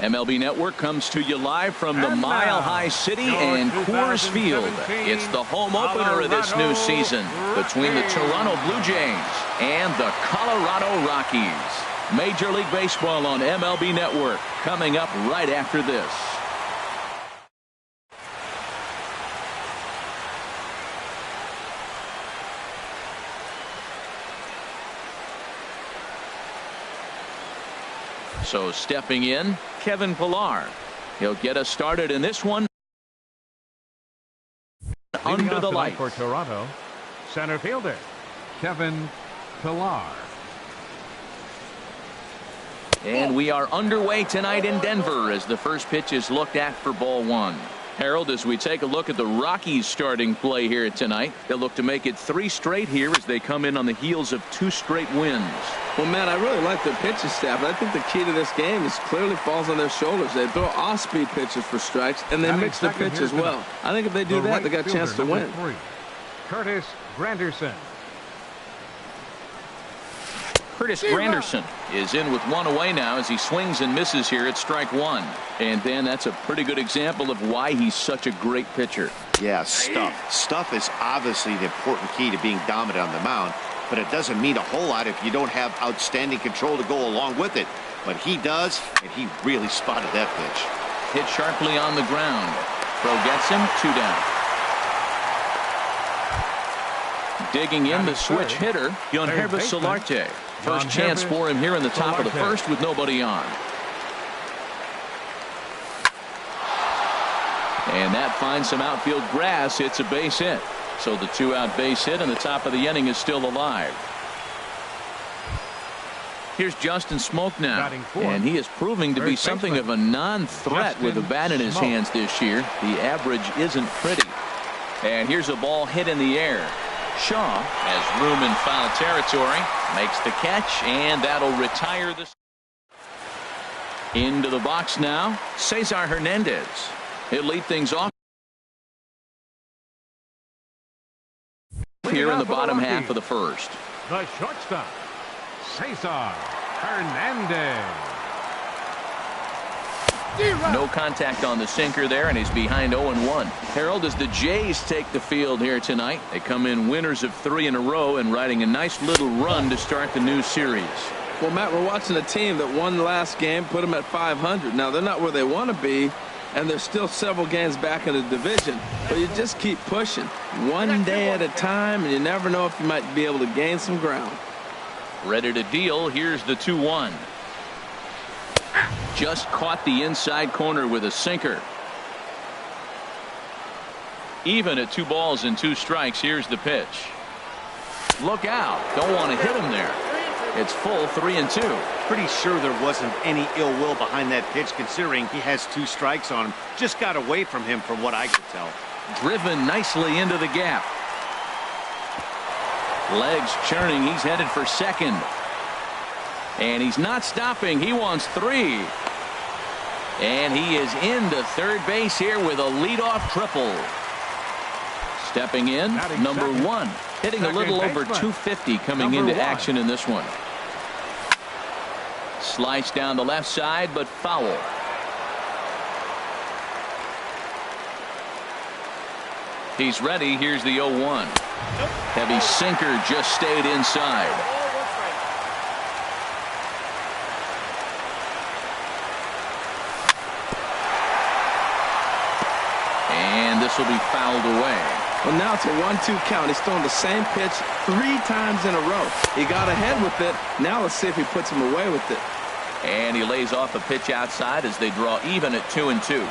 MLB Network comes to you live from the Mile High City and Coors Field. It's the home opener of this new season between the Toronto Blue Jays and the Colorado Rockies. Major League Baseball on MLB Network coming up right after this. So stepping in, Kevin Pillar. He'll get us started in this one. Under the lights for Toronto, center fielder Kevin Pillar. And we are underway tonight in Denver as the first pitch is looked at for ball one. Harold, as we take a look at the Rockies starting play here tonight, they'll look to make it 3 straight here as they come in on the heels of 2 straight wins. Well, Matt, I really like their pitching staff. I think the key to this game is clearly falls on their shoulders. They throw off-speed pitches for strikes, and they mix their pitch as well. I think if they do that, they got a chance to win. Curtis Granderson. Curtis Granderson is in with 1 away now as he swings and misses here at strike 1. And then that's a pretty good example of why he's such a great pitcher. Yeah, stuff. Stuff is obviously the important key to being dominant on the mound, but it doesn't mean a whole lot if you don't have outstanding control to go along with it. But he does, and he really spotted that pitch. Hit sharply on the ground. Throw gets him, 2 down. Digging in the switch hitter, Yonhervis Solarte. First chance for him here in the top of the first with nobody on. And that finds some outfield grass. It's a base hit. So the 2-out base hit and the top of the inning is still alive. Here's Justin Smoak now. And he is proving to be something of a non-threat with a bat in his hands this year. The average isn't pretty. And here's a ball hit in the air. Shaw has room in foul territory, makes the catch, and that'll retire this. Into the box now, Cesar Hernandez. He'll lead things off here in the bottom half of the first. The shortstop, Cesar Hernandez. No contact on the sinker there, and he's behind 0-1. Harold, as the Jays take the field here tonight, they come in winners of 3 in a row and riding a nice little run to start the new series. Well, Matt, we're watching a team that won the last game, put them at 500. Now, they're not where they want to be, and they're still several games back in the division. But you just keep pushing one day at a time, and you never know if you might be able to gain some ground. Ready to deal. Here's the 2-1. Just caught the inside corner with a sinker. Even at 2 balls and 2 strikes. Here's the pitch. Look out. Don't want to hit him there. It's full 3-2. Pretty sure there wasn't any ill will behind that pitch, considering he has 2 strikes on him. Just got away from him from what I could tell. Driven nicely into the gap. Legs churning. He's headed for second. And he's not stopping. He wants 3. And he is into third base here with a leadoff triple. Stepping in, number 1. Hitting a little over 250 coming into action in this one. Slice down the left side, but foul. He's ready. Here's the 0-1. Heavy sinker just stayed inside. This will be fouled away. Well, now it's a 1-2 count. He's throwing the same pitch 3 times in a row. He got ahead with it. Now let's see if he puts him away with it. And he lays off a pitch outside as they draw even at 2-2.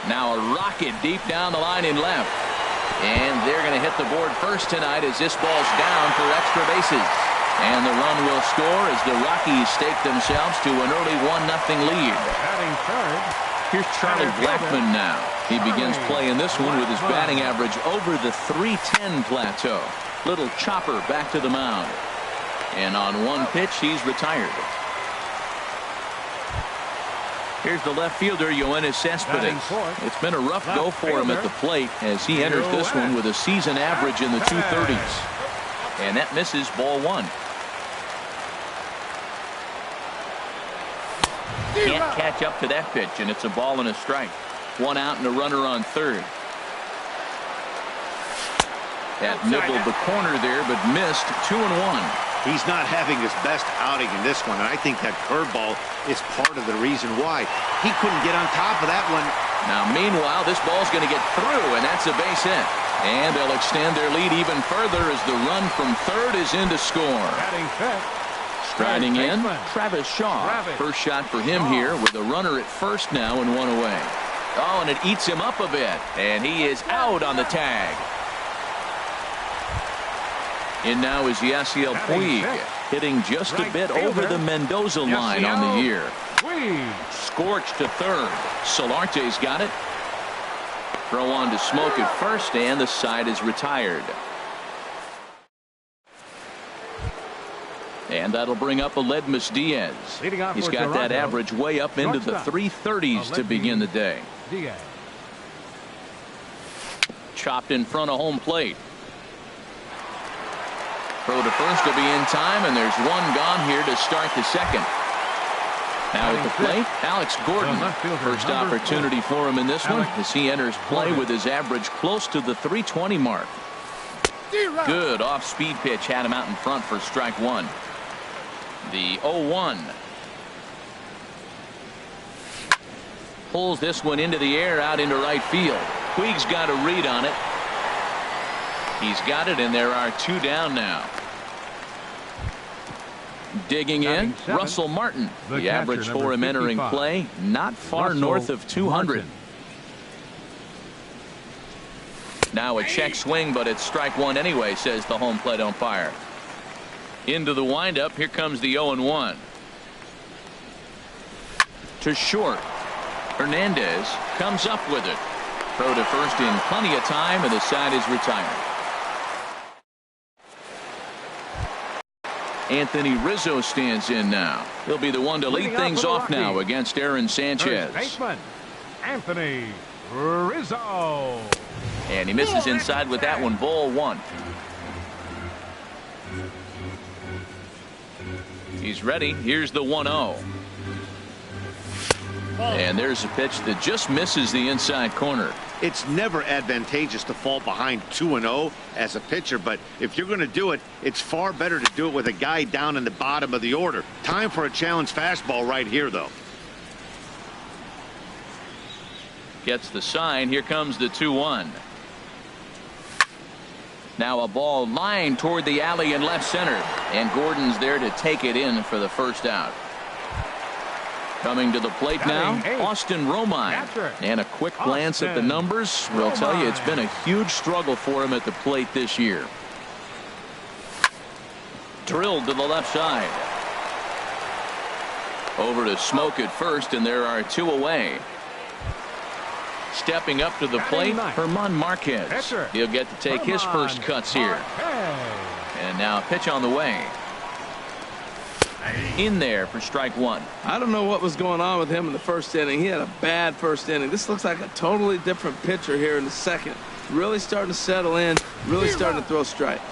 Now a rocket deep down the line in left. And they're going to hit the board first tonight as this ball's down for extra bases. And the run will score as the Rockies stake themselves to an early 1-0 lead. Batting third. Here's Charlie Blackmon now. He begins playing this one with his batting average over the .310 plateau. Little chopper back to the mound. And on 1 pitch, he's retired. Here's the left fielder, Yoenis Cespedes. It's been a rough go for him at the plate as he enters this one with a season average in the 230s. And that misses ball 1. Can't catch up to that pitch, and it's a ball and a strike. One out and a runner on third. That nibbled the corner there, but missed. 2-1. He's not having his best outing in this one, and I think that curveball is part of the reason why. He couldn't get on top of that one. Now, meanwhile, this ball's going to get through, and that's a base hit. And they'll extend their lead even further as the run from third is in to score. Striding in, Travis Shaw. First shot for him here with a runner at first now and one away. Oh, and it eats him up a bit, and he is out on the tag. In now is Yasiel Puig, hitting just a bit over the Mendoza line on the year. Scorched to third. Solarte's got it. Throw on to Smoke at first, and the side is retired. And that'll bring up Aledmus Diaz. He's got that average way up into the 330s to begin the day. Chopped in front of home plate. Throw to first will be in time, and there's one gone here to start the second. Now at the plate, Alex Gordon. First opportunity for him in this one as he enters play with his average close to the 320 mark. Good off-speed pitch had him out in front for strike one. The 0-1. Pulls this one into the air out into right field. Puig's got a read on it. He's got it, and there are two down now. Digging in, Russell Martin. The average for him entering play, not far north of 200. Now a check swing, but it's strike one anyway, says the home plate umpire. Into the windup, here comes the 0-1. To short. Hernandez comes up with it. Throw to first in plenty of time, and the side is retired. Anthony Rizzo stands in now. He'll be the one to lead things off now against Aaron Sanchez. Anthony Rizzo. And he misses inside with that one. Ball one. He's ready. Here's the 1-0. And there's a pitch that just misses the inside corner. It's never advantageous to fall behind 2-0 as a pitcher, but if you're going to do it, it's far better to do it with a guy down in the bottom of the order. Time for a challenge fastball right here, though. Gets the sign. Here comes the 2-1. Now a ball lined toward the alley in left center, and Gordon's there to take it in for the first out. Coming to the plate now, Austin Romine. And a quick glance at the numbers will tell you it's been a huge struggle for him at the plate this year. Drilled to the left side. Over to Smoke at first, and there are two away. Stepping up to the plate, Herman Marquez. He'll get to take his first cuts here. And now a pitch on the way. In there for strike one. I don't know what was going on with him in the first inning. He had a bad first inning. This looks like a totally different pitcher here in the second. Really starting to settle in, really starting to throw strikes.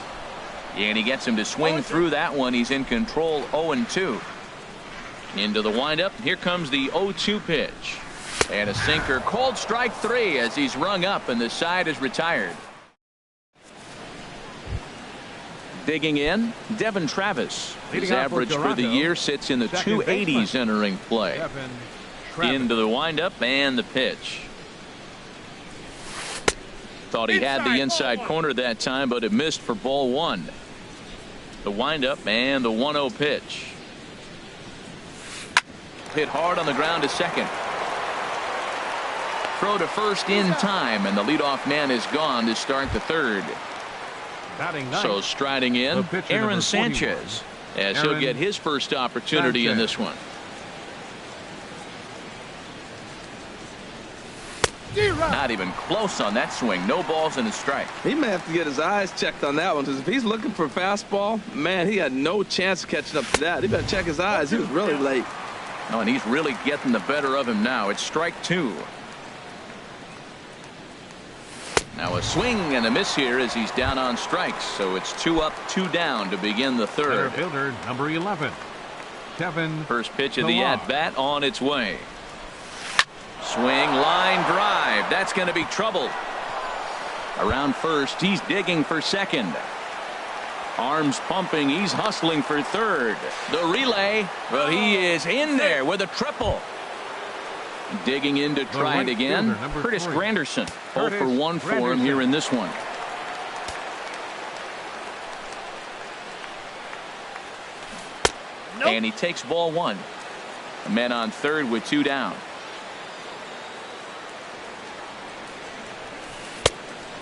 And he gets him to swing through that one. He's in control. 0-2. Into the windup. Here comes the 0-2 pitch. And a sinker. Called strike three as he's rung up, and the side is retired. Digging in, Devin Travis. His average for the year sits in the 280s entering play. Into the windup and the pitch. Thought he had the inside corner that time, but it missed for ball one. The windup and the 1-0 pitch. Hit hard on the ground to second. Throw to first in time, and the leadoff man is gone to start the third. So striding in, Aaron Sanchez, as he'll get his first opportunity in this one. Not even close on that swing. No balls and a strike. He may have to get his eyes checked on that one, because if he's looking for a fastball, man, he had no chance of catching up to that. He better check his eyes. He was really late. Oh, and he's really getting the better of him now. It's strike two. Now a swing and a miss here as he's down on strikes. So it's 2 up, 2 down to begin the third. Center fielder number 11. Kevin. First pitch of the at-bat on its way. Swing, line drive. That's going to be trouble. Around first, he's digging for second. Arms pumping, he's hustling for third. The relay, but he is in there with a triple. Digging in to try it again. Curtis Granderson, 0 for 1 for him here in this one. And he takes ball 1. A man on third with 2 down.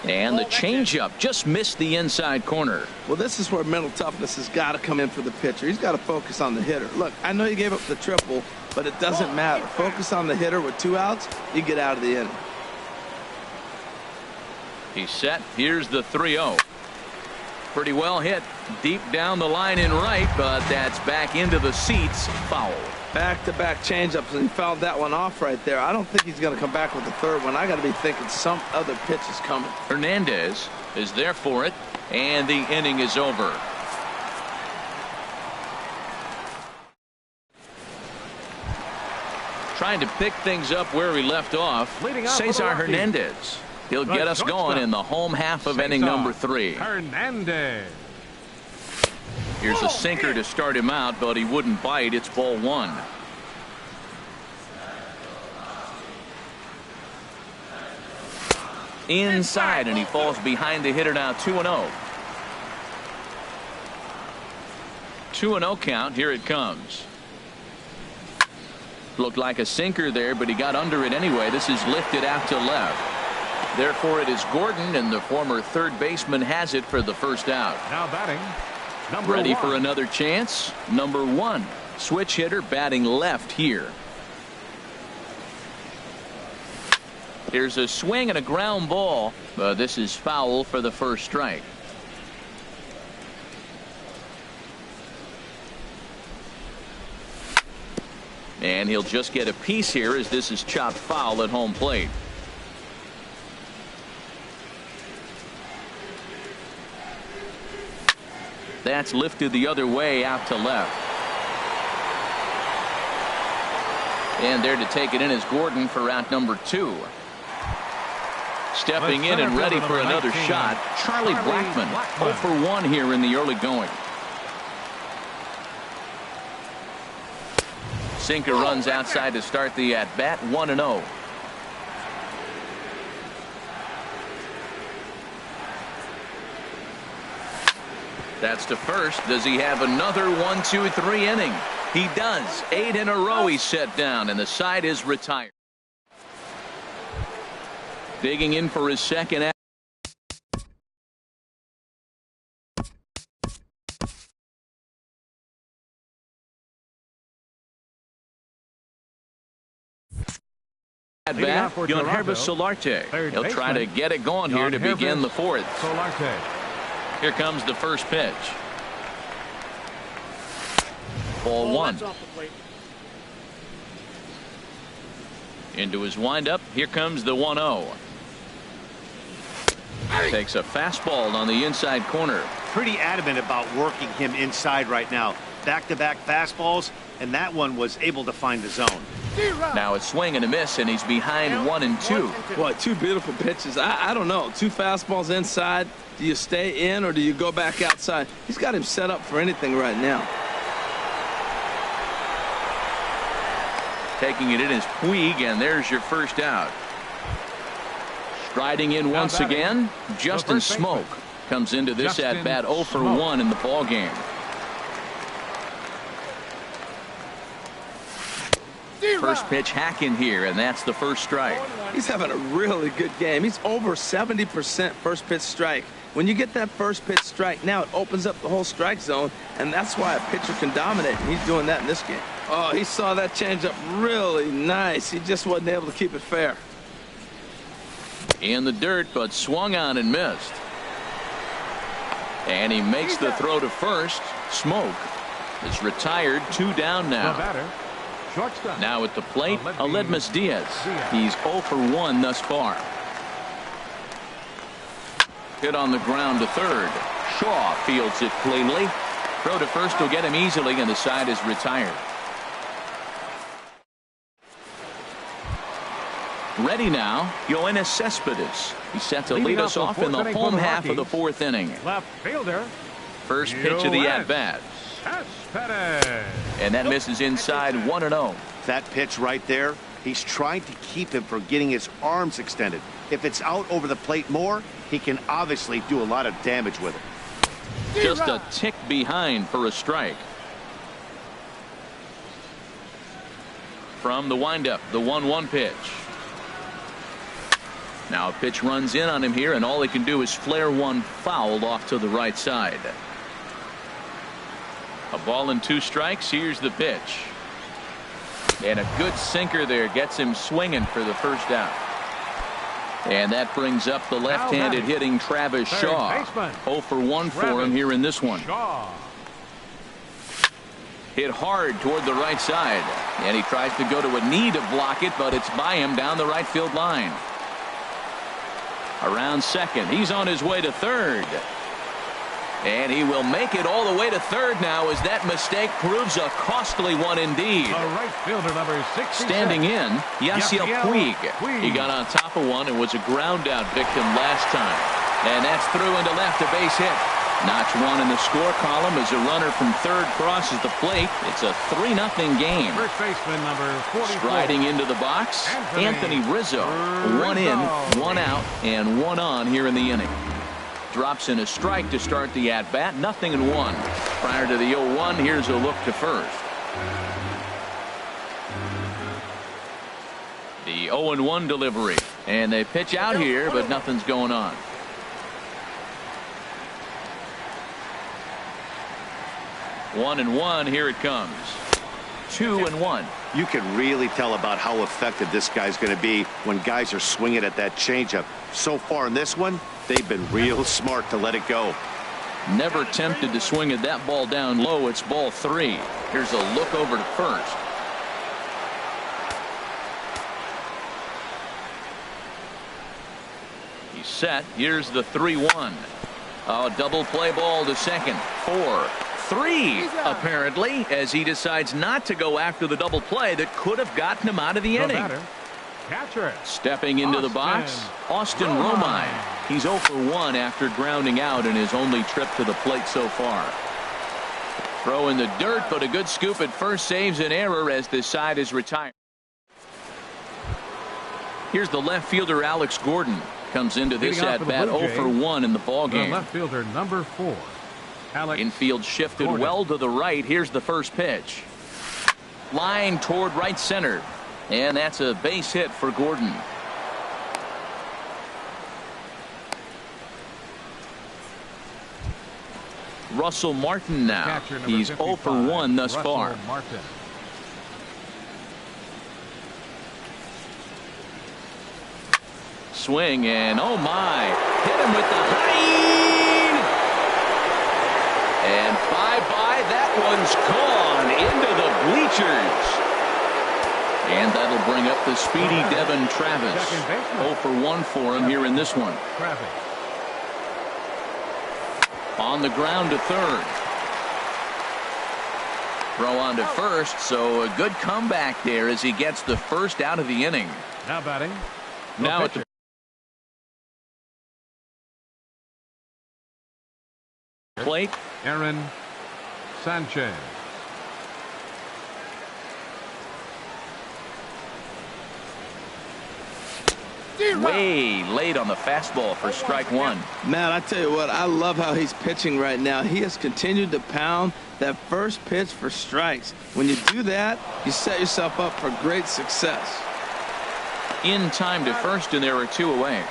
And the changeup just missed the inside corner. Well, this is where mental toughness has got to come in for the pitcher. He's got to focus on the hitter. Look, I know you gave up the triple, but it doesn't matter. Focus on the hitter. With 2 outs, you get out of the inning. He's set. Here's the 3-0. Pretty well hit deep down the line in right, but that's back into the seats. Foul. Back-to-back changeups, and he fouled that one off right there. I don't think he's going to come back with the third one. I got to be thinking some other pitch is coming. Hernandez is there for it, and the inning is over. Trying to pick things up where we left off. Cesar Hernandez. He'll get us going in the home half of inning number 3. Hernandez. Here's a sinker to start him out, but he wouldn't bite. It's ball 1. Inside, and he falls behind the hitter now. 2-0. 2-0 count. Here it comes. Looked like a sinker there, but he got under it anyway. This is lifted out to left. Therefore, it is Gordon, and the former third baseman has it for the first out. Now batting. Number Ready 1. for another chance. Number 1. Switch hitter batting left here. Here's a swing and a ground ball. This is foul for the first strike. And he'll just get a piece here as this is chopped foul at home plate. That's lifted the other way out to left. And there to take it in is Gordon for out number 2. Stepping in and ready for another shot, Charlie Blackmon. 0 for 1 here in the early going. Sinker runs outside to start the at-bat. 1-0. That's to first. Does he have another 1-2-3 inning? He does. 8 in a row he's set down, and the side is retired. Digging in for his second at bat, Yonhervis Solarte. He'll try to get it going here to begin the 4th. Solarte. Here comes the first pitch. Ball 1. Into his windup. Here comes the 1-0. Takes a fastball on the inside corner. Pretty adamant about working him inside right now. Back-to-back fastballs, and that one was able to find the zone. Now a swing and a miss, and he's behind 1 and 2. Boy, 2 beautiful pitches. I don't know. 2 fastballs inside. Do you stay in or do you go back outside? He's got him set up for anything right now. Taking it in is Puig, and there's your first out. Striding in once again, Justin Smoke comes into this at bat 0 for 1 in the ball game. First pitch hack in here, and that's the first strike. He's having a really good game. He's over 70% first pitch strike. When you get that first pitch strike, now it opens up the whole strike zone, and that's why a pitcher can dominate, and he's doing that in this game. Oh, he saw that changeup really nice. He just wasn't able to keep it fair. In the dirt, but swung on and missed. And he makes the throw to first. Smoke is retired. 2 down now. Now at the plate, Aledmus Diaz. He's 0 for 1 thus far. Hit on the ground to third. Shaw fields it cleanly. Throw to first will get him easily, and the side is retired. Ready now, Yoenis Cespedes. He's set to lead us off in the home half of the fourth inning. Left fielder. First pitch of the at-bat. And that misses inside 1-0. That pitch right there, he's trying to keep him from getting his arms extended. If it's out over the plate more, he can obviously do a lot of damage with it. Just a tick behind for a strike. From the windup, the 1-1 pitch. Now a pitch runs in on him here, and all he can do is flare one foul off to the right side. A ball and 2 strikes. Here's the pitch. And a good sinker there gets him swinging for the first out. And that brings up the left-handed hitting Travis Shaw. 0 for 1 for him here in this one. Hit hard toward the right side. And he tries to go to a knee to block it, but it's by him down the right field line. Around second. He's on his way to third. And he will make it all the way to third now, as that mistake proves a costly one indeed. Right fielder number 66. Standing in, Yasiel Puig. He got on top of one and was a ground out victim last time. And that's through into left, a base hit. Notch 1 in the score column as a runner from third crosses the plate. It's a 3-0 game. First baseman number 44. Striding into the box, Anthony Rizzo. 1 in, 1 out, and 1 on here in the inning. Drops in a strike to start the at-bat. 0-1. Prior to the 0-1, here's a look to first. The 0-1 delivery. And they pitch out here, but nothing's going on. 1-1. Here it comes. 2-1. You can really tell about how effective this guy's going to be when guys are swinging at that changeup. So far in this one, they've been real smart to let it go. Never tempted to swing at that ball down low. It's ball 3. Here's a look over to first. He's set. Here's the 3-1. Oh, double play ball to second. 4. 3 apparently, as he decides not to go after the double play that could have gotten him out of the inning. Catcher. Stepping into the box, Austin Romine. He's 0 for 1 after grounding out in his only trip to the plate so far. Throw in the dirt, but a good scoop at first saves an error as this side is retired. Here's the left fielder Alex Gordon. Comes into this at bat 0 for 1 in the ball game. Left fielder number 4. Alex Infield shifted Gordon. well to the right. Here's the first pitch. Line toward right center. And that's a base hit for Gordon. Russell Martin now. He's 0 for 1 thus far. Martin. Swing and oh my. Hit him with the high. And bye-bye. That one's gone into the bleachers. And that'll bring up the speedy Devin Travis. 0 for 1 for him here in this one. On the ground to third. Throw on to first, so a good comeback there as he gets the first out of the inning. Now batting. Now at the plate, Aaron Sanchez. way late on the fastball for strike 1. Man, I tell you what, I love how he's pitching right now. He has continued to pound that first pitch for strikes. When you do that, you set yourself up for great success. In time to first, and there are 2 away.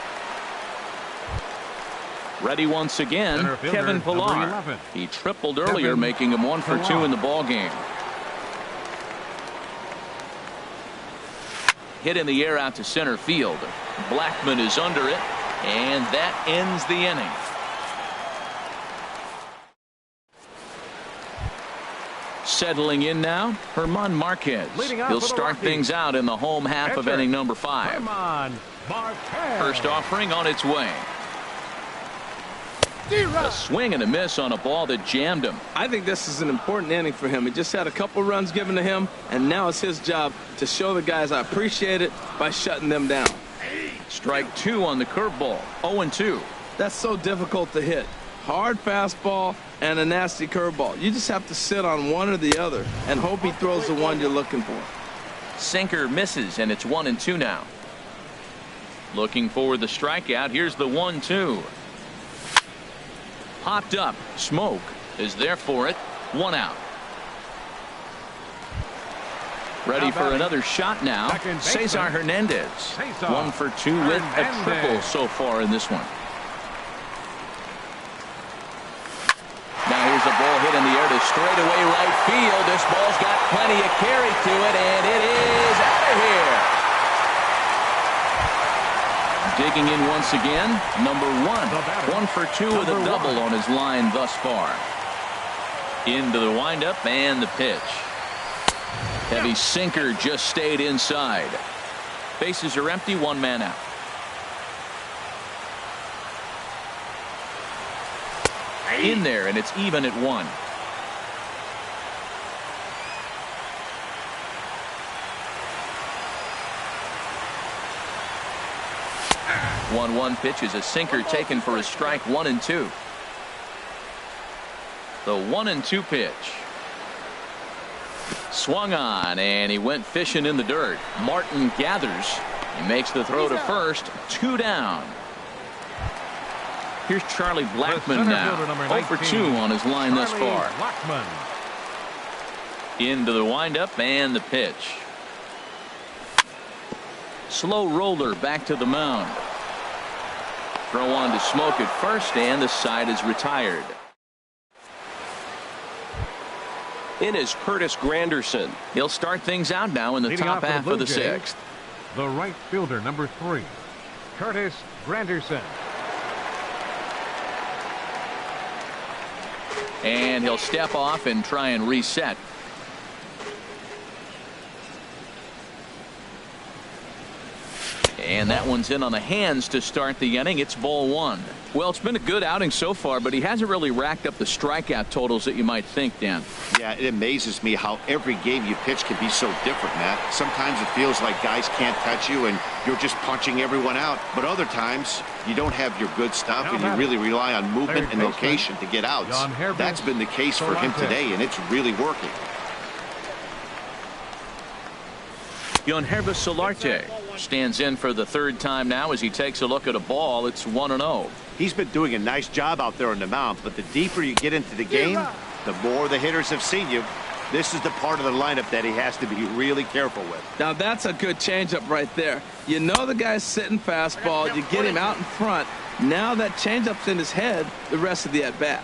Ready once again, Kevin Pillar. He tripled earlier, making him 1 for 2 in the ball game. Hit in the air out to center field. Blackman is under it, and that ends the inning. Settling in now, Herman Marquez. He'll start things out in the home half of inning number 5. First offering on its way. A swing and a miss on a ball that jammed him. I think this is an important inning for him. He just had a couple runs given to him, and now it's his job to show the guys I appreciate it by shutting them down. Strike 2 on the curveball. 0-2. That's so difficult to hit. Hard fastball and a nasty curveball. You just have to sit on one or the other and hope he throws the one you're looking for. Sinker misses, and it's 1-2 now. Looking for the strikeout. Here's the 1-2. Popped up. Smoke is there for it. 1 out. Ready for another shot now. Cesar Hernandez. 1 for 2 with a triple so far in this one. Now here's a ball hit in the air to straightaway right field. This ball's got plenty of carry to it, and it is out of here. Digging in once again, number 1. 1 for 2 with a double on his line thus far. Into the windup and the pitch. Heavy sinker just stayed inside. Bases are empty, 1 man out. In there, and it's even at 1. One pitch is a sinker taken for a strike. 1-2. The 1-2 pitch. Swung on, and he went fishing in the dirt. Martin gathers. He makes the throw to first. 2 down. Here's Charlie Blackmon now. 0 for 2 on his line thus far. Into the windup and the pitch. Slow roller back to the mound. Throw on to Smoke at first, and the side is retired. In is Curtis Granderson. He'll start things out now in the top half of the 6th. The right fielder, number 3, Curtis Granderson. And he'll step off and try and reset. And that one's in on the hands to start the inning. It's ball 1. Well, it's been a good outing so far, but he hasn't really racked up the strikeout totals that you might think, Dan. Yeah, it amazes me how every game you pitch can be so different, Matt. Sometimes it feels like guys can't touch you and you're just punching everyone out. But other times you don't have your good stuff and you really rely on movement and location to get outs. That's been the case for him today, and it's really working. Yangervis Solarte stands in for the 3rd time now as he takes a look at a ball. It's 1-0. He's been doing a nice job out there on the mound, but the deeper you get into the game, the more the hitters have seen you. This is the part of the lineup that he has to be really careful with. Now that's a good changeup right there. You know the guy's sitting fastball. You get him out in front. Now that changeup's in his head the rest of the at-bat.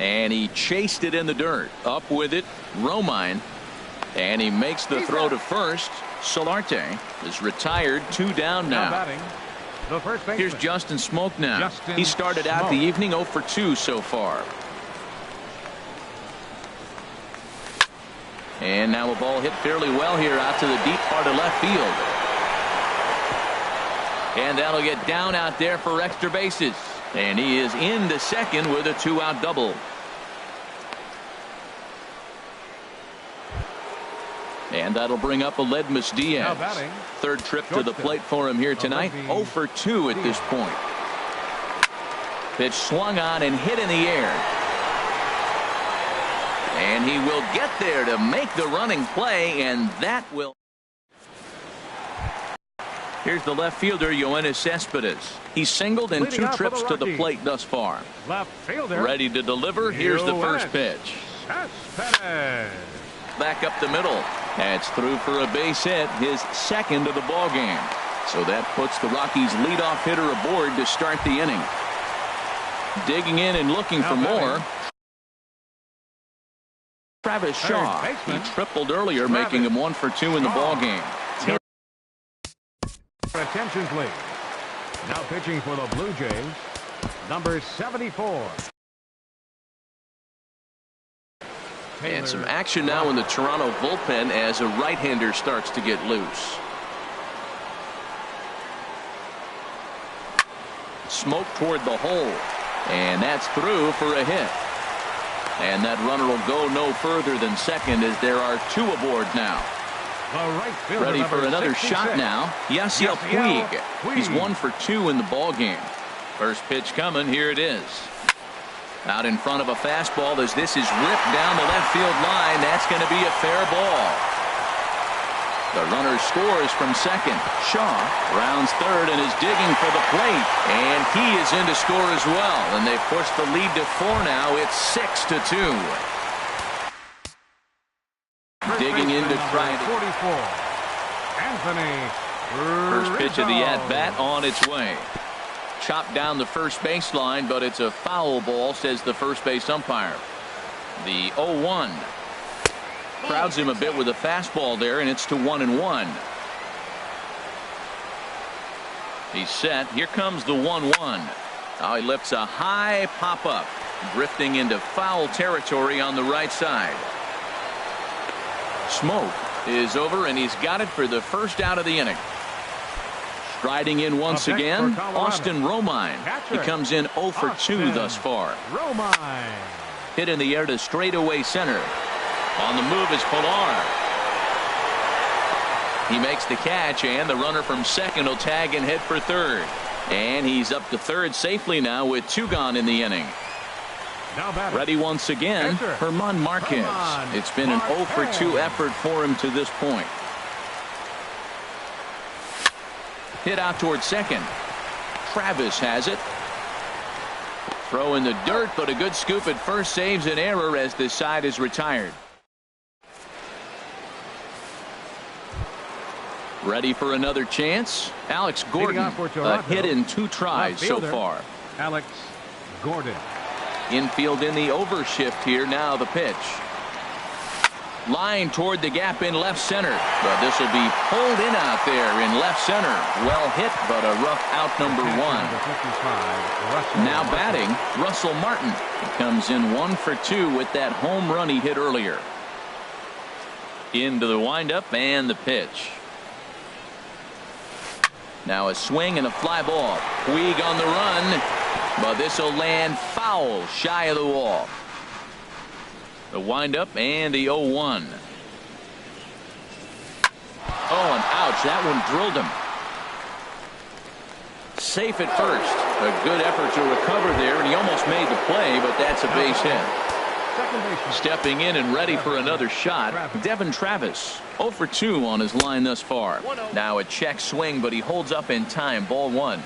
And he chased it in the dirt. Up with it, Romine. And he makes the throw to first. Solarte is retired. 2 down now. Here's Justin Smoke now. He started out the evening 0 for 2 so far. And now a ball hit fairly well here out to the deep part of left field. And that'll get down out there for extra bases. And he is into second with a 2-out double. And that'll bring up Aledmus Diaz. 3rd trip to the plate for him here tonight. 0 for 2 at this point. Pitch swung on and hit in the air. And he will get there to make the running play, and that will. Here's the left fielder, Yoenis Cespedes. He's singled in 2 trips to the plate thus far. Ready to deliver. Here's the first pitch. Back up the middle. That's through for a base hit, his 2nd of the ball game. So that puts the Rockies leadoff hitter aboard to start the inning. Digging in and looking for more. Travis Shaw. He tripled earlier, making him 1 for 2 in the ball game. Attention, please. Now pitching for the Blue Jays, number 74. And some action now in the Toronto bullpen as a right-hander starts to get loose. Smoke toward the hole. And that's through for a hit. And that runner will go no further than second as there are two aboard now. Ready for another shot now. Yasiel Puig. He's 1 for 2 in the ball game. First pitch coming. Here it is. Out in front of a fastball as this is ripped down the left field line. That's going to be a fair ball. The runner scores from second. Shaw rounds third and is digging for the plate. And he is in to score as well. And they've pushed the lead to 4 now. It's 6-2. Digging in to try it. 44. Anthony. First pitch of the Rizzo. at-bat on its way. Chopped down the first baseline, but it's a foul ball, says the first base umpire. The 0-1. Crowds him a bit with a fastball there, and it's to 1-1. He's set. Here comes the 1-1. Now he lifts a high pop-up, drifting into foul territory on the right side. Smoke is over, and he's got it for the first out of the inning. Striding in once again, Austin Romine. He comes in 0 for 2 thus far. Romine. Hit in the air to straightaway center. On the move is Pilar. He makes the catch, and the runner from second will tag and head for third. And he's up to third safely now with 2 gone in the inning. Ready once again, Herman Marquez. It's been an 0 for 2 effort for him to this point. Hit out toward second. Travis has it. Throw in the dirt, but a good scoop at first saves an error as this side is retired. Ready for another chance. Alex Gordon, a hit in 2 tries so far. Alex Gordon. Infield in the overshift here. Now the pitch. Line toward the gap in left center. But this will be pulled in out there in left center. Well hit, but a rough out number 1. Now batting, Russell Martin. He comes in 1 for 2 with that home run he hit earlier. Into the windup and the pitch. Now a swing and a fly ball. Puig on the run. But this will land foul shy of the wall. The windup and the 0-1. Oh, and ouch. That one drilled him. Safe at first. A good effort to recover there, and he almost made the play, but that's a base hit. Stepping in and ready for another shot, Devin Travis. 0 for 2 on his line thus far. Now a check swing, but he holds up in time. Ball 1.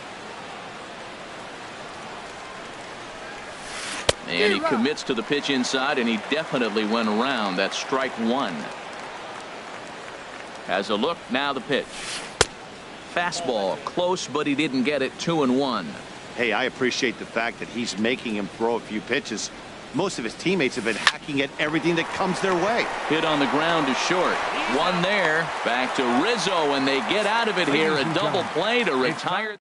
And he commits to the pitch inside, and he definitely went around. That's strike 1. Has a look. Now the pitch. Fastball close, but he didn't get it. 2-1. Hey, I appreciate the fact that he's making him throw a few pitches. Most of his teammates have been hacking at everything that comes their way. Hit on the ground to short. 1 there. Back to Rizzo, and they get out of it here. A double play to retire.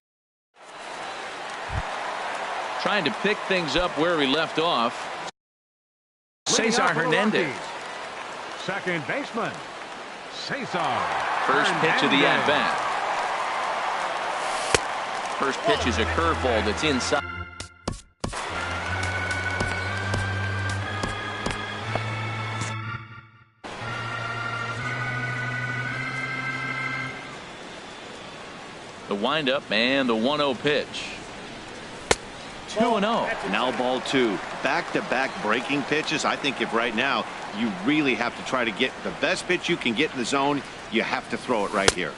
Trying to pick things up where we left off. Cesar Hernandez. Second baseman. Cesar. First pitch of the at-bat. First pitch is a curveball that's inside. The windup and the 1-0 pitch. 2-0. Now ball 2. Back-to-back breaking pitches. I think if right now you really have to try to get the best pitch you can get in the zone, you have to throw it right here.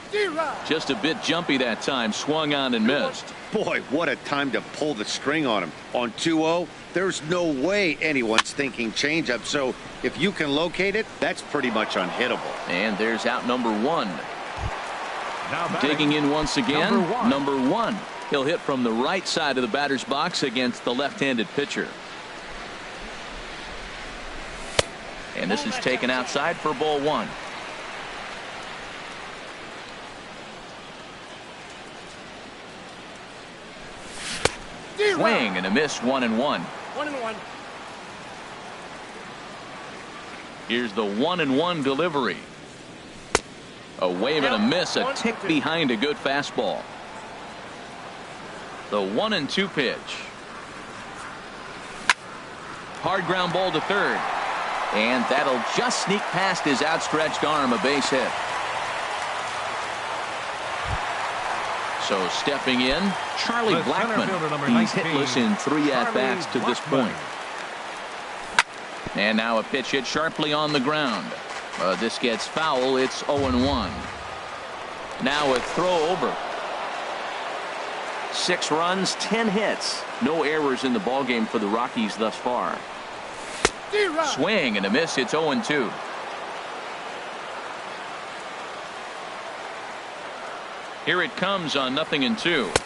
Just a bit jumpy that time. Swung on and missed. Boy, what a time to pull the string on him. On 2-0, there's no way anyone's thinking changeup. So if you can locate it, that's pretty much unhittable. And there's out number 1. Digging in once again. Number 1. He'll hit from the right side of the batter's box against the left-handed pitcher. And this is taken outside for ball 1. Swing and a miss. 1-1. 1-1. Here's the 1-1 delivery. A wave and a miss, a tick behind a good fastball. The 1-2 pitch. Hard ground ball to third. And that'll just sneak past his outstretched arm, a base hit. So stepping in, Charlie Blackmon. He's hitless in 3 at-bats to this point. And now a pitch hit sharply on the ground. This gets foul. It's 0-1. Now a throw over. 6 runs, 10 hits. No errors in the ballgame for the Rockies thus far. Swing and a miss. It's 0-2. Here it comes on 0-2.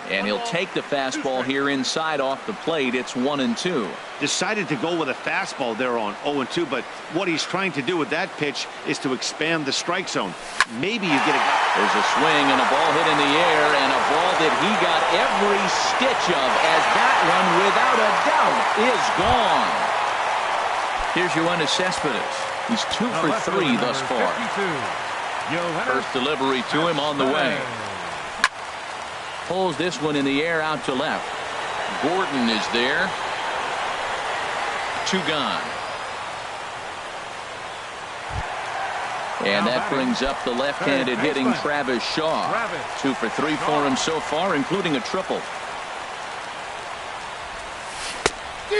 And he'll take the fastball here inside off the plate. It's 1-2. Decided to go with a fastball there on 0-2, but what he's trying to do with that pitch is to expand the strike zone. Maybe you get a guy. There's a swing and a ball hit in the air, and a ball that he got every stitch of, as that one, without a doubt, is gone. Here's Yoenis Cespedes. He's 2 for 3 thus far. First delivery to him on the way. Pulls this one in the air out to left. Gordon is there. 2 gone. And that brings up the left-handed hitting Travis Shaw. 2 for 3 for him so far, including a triple.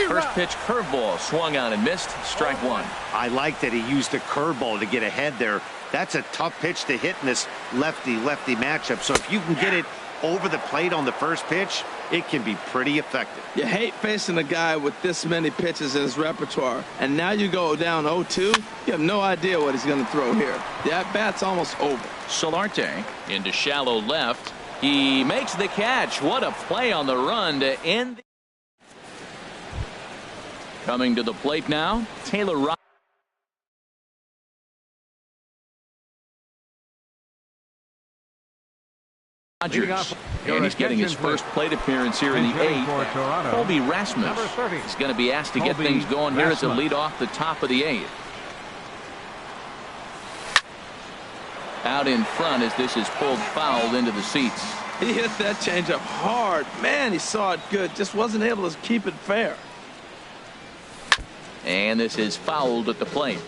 First pitch curveball swung on and missed. Strike 1. I like that he used the curveball to get ahead there. That's a tough pitch to hit in this lefty-lefty matchup. So if you can get it over the plate on the first pitch, it can be pretty effective. You hate facing a guy with this many pitches in his repertoire, and now you go down 0-2. You have no idea what he's going to throw here. The at-bat's almost over. Solarte into shallow left. He makes the catch. What a play on the run to end. Coming to the plate now, Taylor Rogers. And he's getting his first plate appearance here in the 8th. Colby Rasmus is going to be asked to get things going here as a lead off the top of the 8th. Out in front as this is pulled foul into the seats. He hit that changeup hard. Man, he saw it good. Just wasn't able to keep it fair. And this is fouled at the plate.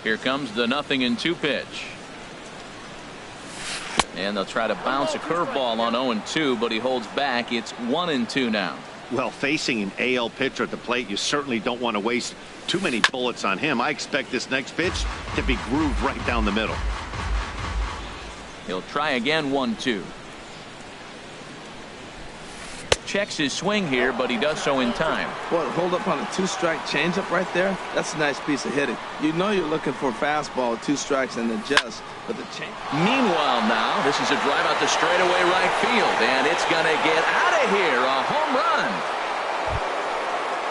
Here comes the 0-2 pitch. And they'll try to bounce a curveball on 0-2, but he holds back. It's 1-2 now. Well, facing an AL pitcher at the plate, you certainly don't want to waste too many bullets on him. I expect this next pitch to be grooved right down the middle. He'll try again. 1-2. Checks his swing here, but he does so in time. What, hold up on a 2-strike changeup right there? That's a nice piece of hitting. You know you're looking for a fastball, 2 strikes, and adjust for the change. Meanwhile now, this is a drive out to straightaway right field, and it's going to get out of here. A home run.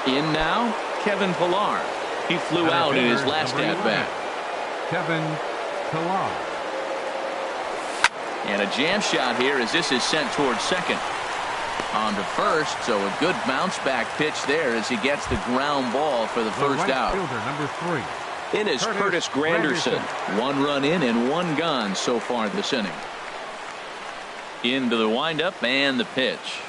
In now, Kevin Pillar. He flew out in his last at-bat. Kevin Pillar. And a jam shot here as this is sent towards second. On to first, so a good bounce back pitch there as he gets the ground ball for the first out. Number 3. In is Curtis Granderson. 1 run in and 1 gone so far this inning. Into the windup and the pitch.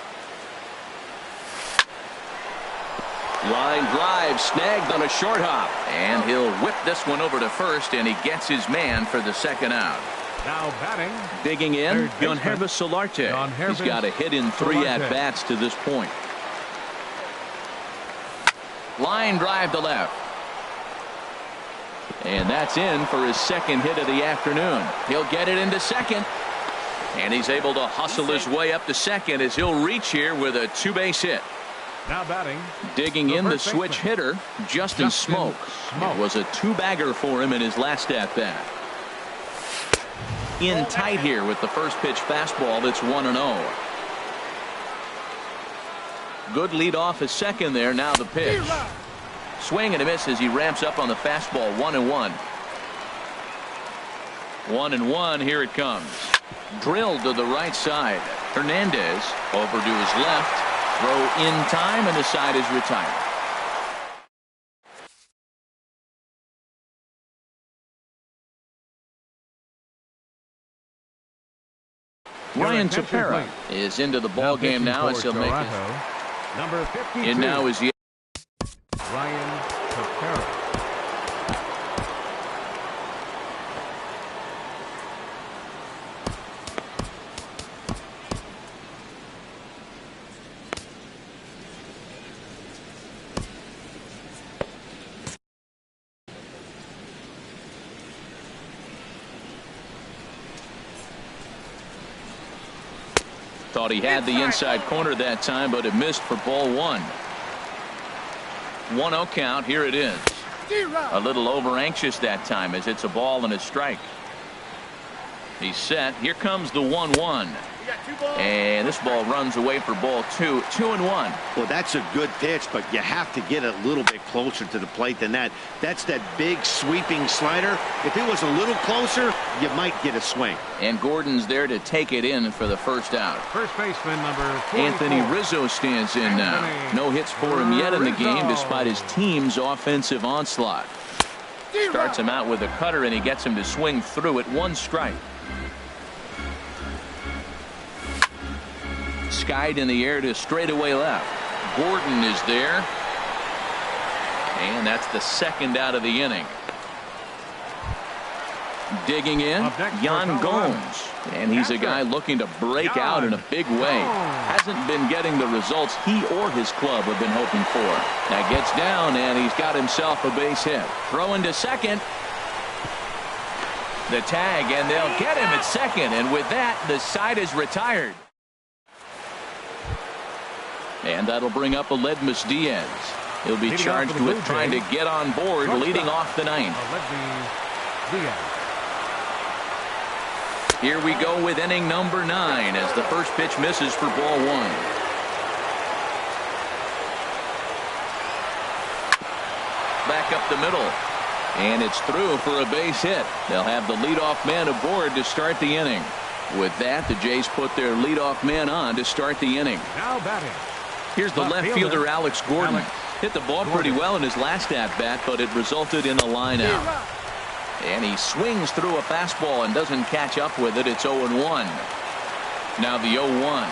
Line drive snagged on a short hop, and he'll whip this one over to first, and he gets his man for the second out. Now batting. Digging in, Yoenis Solarte. He's got a hit in 3 at-bats to this point. Line drive to left. And that's in for his second hit of the afternoon. He'll get it into second. And he's able to hustle his way up to second as he'll reach here with a 2-base hit. Now batting. Digging in the switch hitter, Justin Smoak. It was a 2-bagger for him in his last at-bat. In tight here with the first pitch fastball. It's 1-0. Good lead off his second there. Now the pitch. Swing and a miss as he ramps up on the fastball. 1-1. 1-1. Here it comes. Drilled to the right side. Hernandez over to his left. Throw in time, and the side is retired. Ryan Tepera is into the ball game now as he'll make it. Number 52. And now is the Ryan Tepera. Thought he had the inside corner that time, but it missed for ball one. 1-0 count. Here it is. A little over anxious that time as it's a ball and a strike. He's set. Here comes the 1-1. And this ball runs away for ball two. 2-1. Well, that's a good pitch, but you have to get a little bit closer to the plate than that. That's that big sweeping slider. If it was a little closer, you might get a swing. And Gordon's there to take it in for the first out. First baseman number 44. Anthony Rizzo stands in now. No hits for him yet in the game despite his team's offensive onslaught. Starts him out with a cutter, and he gets him to swing through it. 1 strike. Skied in the air to straightaway left. Gordon is there. And that's the second out of the inning. Digging in, Yan Gomes. And he's a guy looking to break out in a big way. Hasn't been getting the results he or his club have been hoping for. Now gets down, and he's got himself a base hit. Throwing to second. The tag, and they'll get him at second. And with that, the side is retired. And that'll bring up Aledmus Diaz. He'll be charged with trying to get on board, leading off the ninth. Here we go with inning number 9 as the first pitch misses for ball 1. Back up the middle. And it's through for a base hit. They'll have the leadoff man aboard to start the inning. With that, the Jays put their leadoff man on to start the inning. Now batting. Here's the left fielder, Alex Gordon. Hit the ball pretty well in his last at-bat, but it resulted in a line out. And he swings through a fastball and doesn't catch up with it. It's 0-1. Now the 0-1.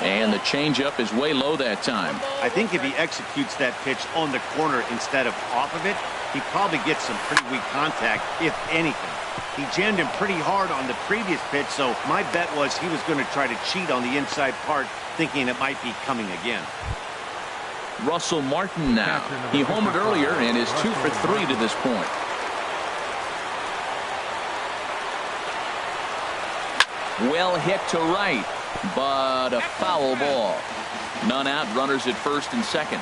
And the changeup is way low that time. I think if he executes that pitch on the corner instead of off of it, he probably gets some pretty weak contact, if anything. He jammed him pretty hard on the previous pitch, so my bet was he was going to try to cheat on the inside part, thinking it might be coming again. Russell Martin now. He homered earlier and is 2 for 3 to this point. Well hit to right, but a foul ball. None out, runners at first and second.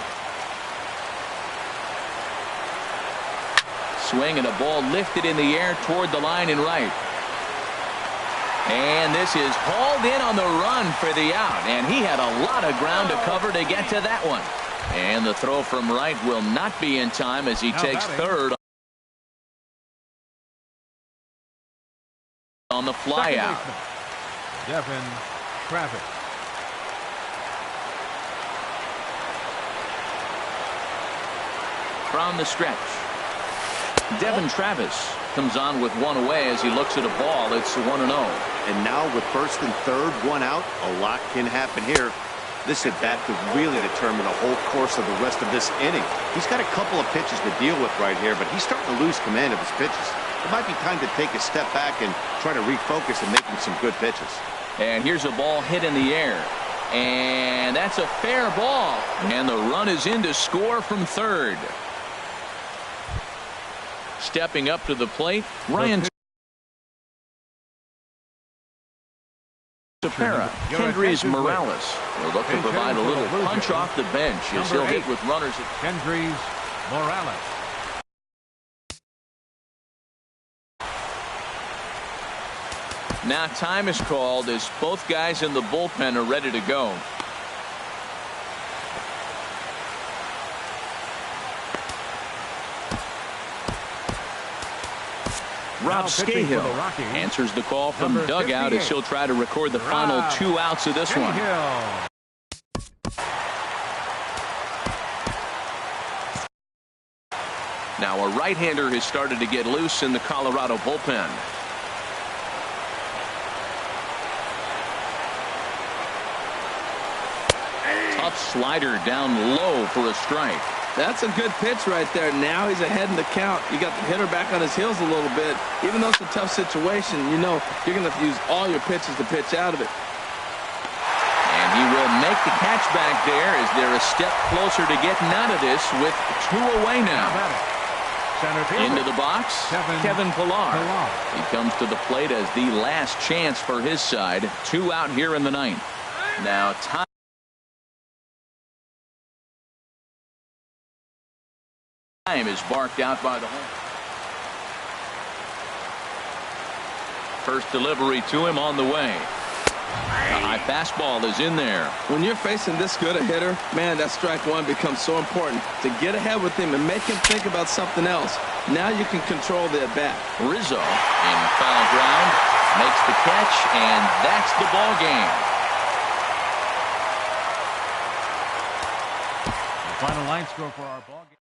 Swing and a ball lifted in the air toward the line and right. And this is hauled in on the run for the out. And he had a lot of ground to cover to get to that one. And the throw from right will not be in time as he takes third on the fly out. Devin Travis. From the stretch. Devin Travis comes on with one away as he looks at a ball. It's 1-0. And now with first and third, one out, a lot can happen here. This at bat could really determine the whole course of the rest of this inning. He's got a couple of pitches to deal with right here, but he's starting to lose command of his pitches. It might be time to take a step back and try to refocus and making some good pitches. And here's a ball hit in the air. And that's a fair ball. And the run is in to score from third. Stepping up to the plate, Ryan Tepera. Kendrys Morales will look to provide a little punch off the bench as he'll hit with runners at Kendrys Morales. Now time is called as both guys in the bullpen are ready to go. Rob pitching for Scahill the Rockies, answers the call from number dugout as 58. he'll try to record the final 2 outs of this one. Scahill. Now a right-hander has started to get loose in the Colorado bullpen. Tough slider down low for a strike. That's a good pitch right there. Now he's ahead in the count. You got the hitter back on his heels a little bit. Even though it's a tough situation, you know you're going to have to use all your pitches to pitch out of it. And he will make the catch back there as they're a step closer to getting out of this with 2 away now. Center fielder. Into the box, Kevin Pillar. He comes to the plate as the last chance for his side. 2 out here in the 9th. Now time is barked out by the home. First delivery to him on the way. A high fastball is in there. When you're facing this good a hitter, man, that strike one becomes so important to get ahead with him and make him think about something else. Now you can control the at-bat. Rizzo in foul ground makes the catch, and that's the ball game. The final line score for our ball game.